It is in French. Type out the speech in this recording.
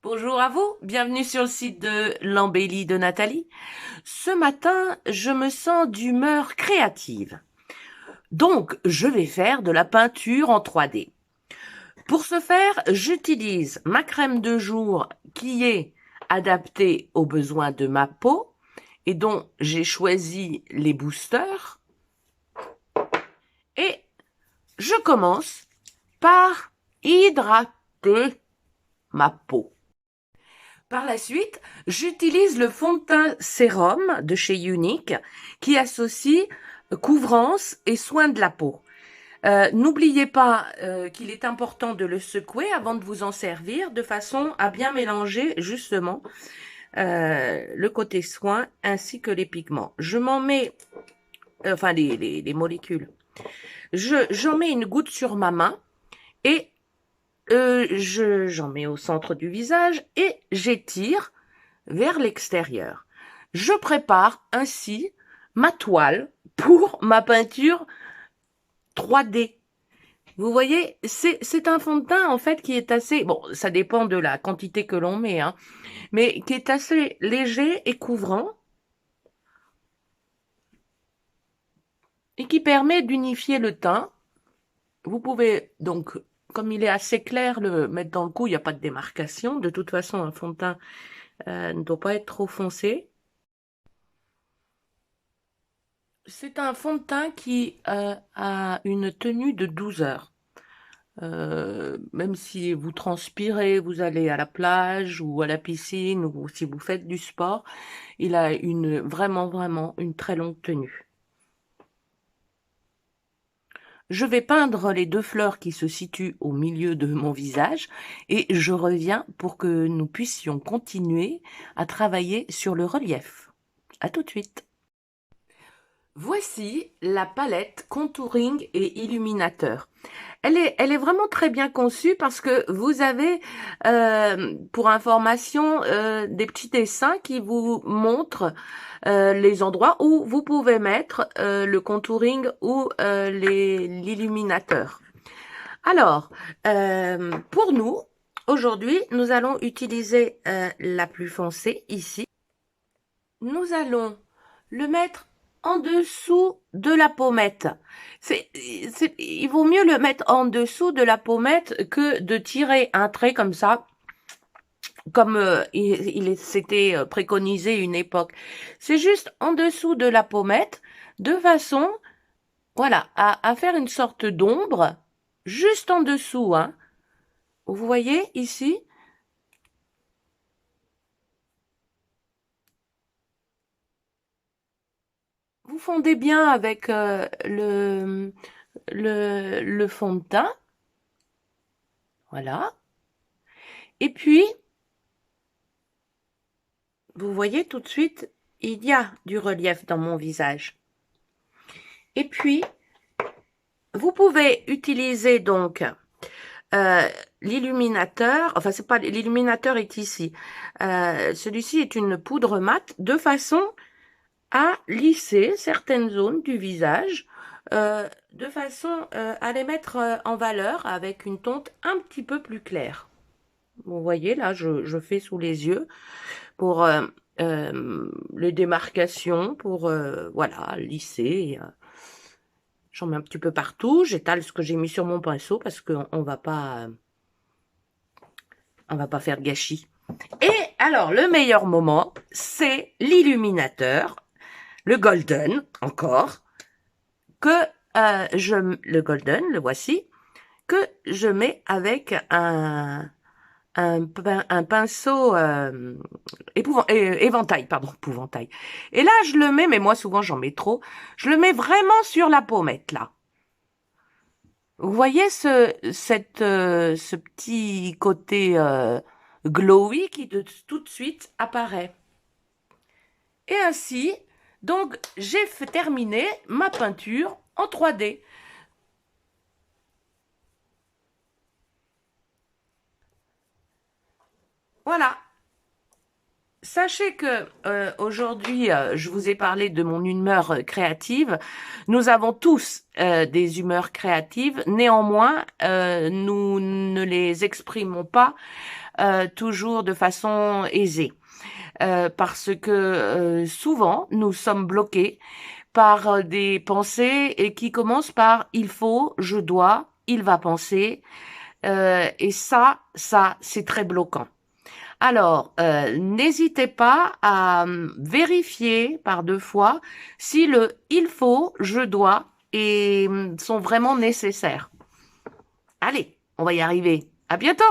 Bonjour à vous, bienvenue sur le site de l'embellie de Nathalie. Ce matin, je me sens d'humeur créative. Donc, je vais faire de la peinture en 3D. Pour ce faire, j'utilise ma crème de jour qui est adaptée aux besoins de ma peau et dont j'ai choisi les boosters. Et je commence par hydrater ma peau. Par la suite, j'utilise le fond de teint sérum de chez Unique qui associe couvrance et soin de la peau. N'oubliez pas qu'il est important de le secouer avant de vous en servir de façon à bien mélanger justement le côté soin ainsi que les pigments. Je m'en mets, enfin les molécules, j'en mets une goutte sur ma main et j'en mets au centre du visage et j'étire vers l'extérieur. Je prépare ainsi ma toile pour ma peinture 3D. Vous voyez, c'est un fond de teint en fait qui est assez, bon, ça dépend de la quantité que l'on met, hein, mais qui est assez léger et couvrant et qui permet d'unifier le teint. Vous pouvez donc, comme il est assez clair, le mettre dans le cou, il n'y a pas de démarcation. De toute façon, un fond de teint ne doit pas être trop foncé. C'est un fond de teint qui a une tenue de 12 heures. Même si vous transpirez, vous allez à la plage ou à la piscine ou si vous faites du sport, il a vraiment une très longue tenue. Je vais peindre les deux fleurs qui se situent au milieu de mon visage et je reviens pour que nous puissions continuer à travailler sur le relief. À tout de suite. Voici la palette Contouring et Illuminateur. Elle est vraiment très bien conçue parce que vous avez, pour information, des petits dessins qui vous montrent les endroits où vous pouvez mettre le contouring ou l'illuminateur. Alors, pour nous, aujourd'hui, nous allons utiliser la plus foncée ici. Nous allons le mettre en dessous de la pommette. Il vaut mieux le mettre en dessous de la pommette que de tirer un trait comme ça, comme s'était préconisé une époque. C'est juste en dessous de la pommette, de façon, voilà, à faire une sorte d'ombre, juste en dessous, hein. Vous voyez ici? Vous fondez bien avec le fond de teint. Voilà. Et puis, vous voyez tout de suite, il y a du relief dans mon visage. Et puis, vous pouvez utiliser donc l'illuminateur. Enfin, c'est pas l'illuminateur est ici. Celui-ci est une poudre mate de façon à lisser certaines zones du visage, de façon à les mettre en valeur avec une tonte un petit peu plus claire. Vous voyez, là, je fais sous les yeux pour les démarcations, pour voilà, lisser. J'en mets un petit peu partout. J'étale ce que j'ai mis sur mon pinceau parce qu'on va pas faire de gâchis. Et alors, le meilleur moment, c'est l'illuminateur, le golden, encore, que le golden, le voici, que je mets avec un pinceau éventail, pardon, épouvantail. Et là, je le mets, mais moi souvent j'en mets trop, je le mets vraiment sur la pommette, là. Vous voyez ce petit côté glowy qui tout de suite apparaît. Et ainsi, donc, j'ai terminé ma peinture en 3D. Voilà. Sachez que aujourd'hui, je vous ai parlé de mon humeur créative. Nous avons tous des humeurs créatives. Néanmoins, nous ne les exprimons pas toujours de façon aisée. Parce que souvent, nous sommes bloqués par des pensées et qui commencent par il faut, je dois, il va penser. Et ça, c'est très bloquant. Alors, n'hésitez pas à vérifier par 2 fois si le il faut, je dois sont vraiment nécessaires. Allez, on va y arriver. À bientôt!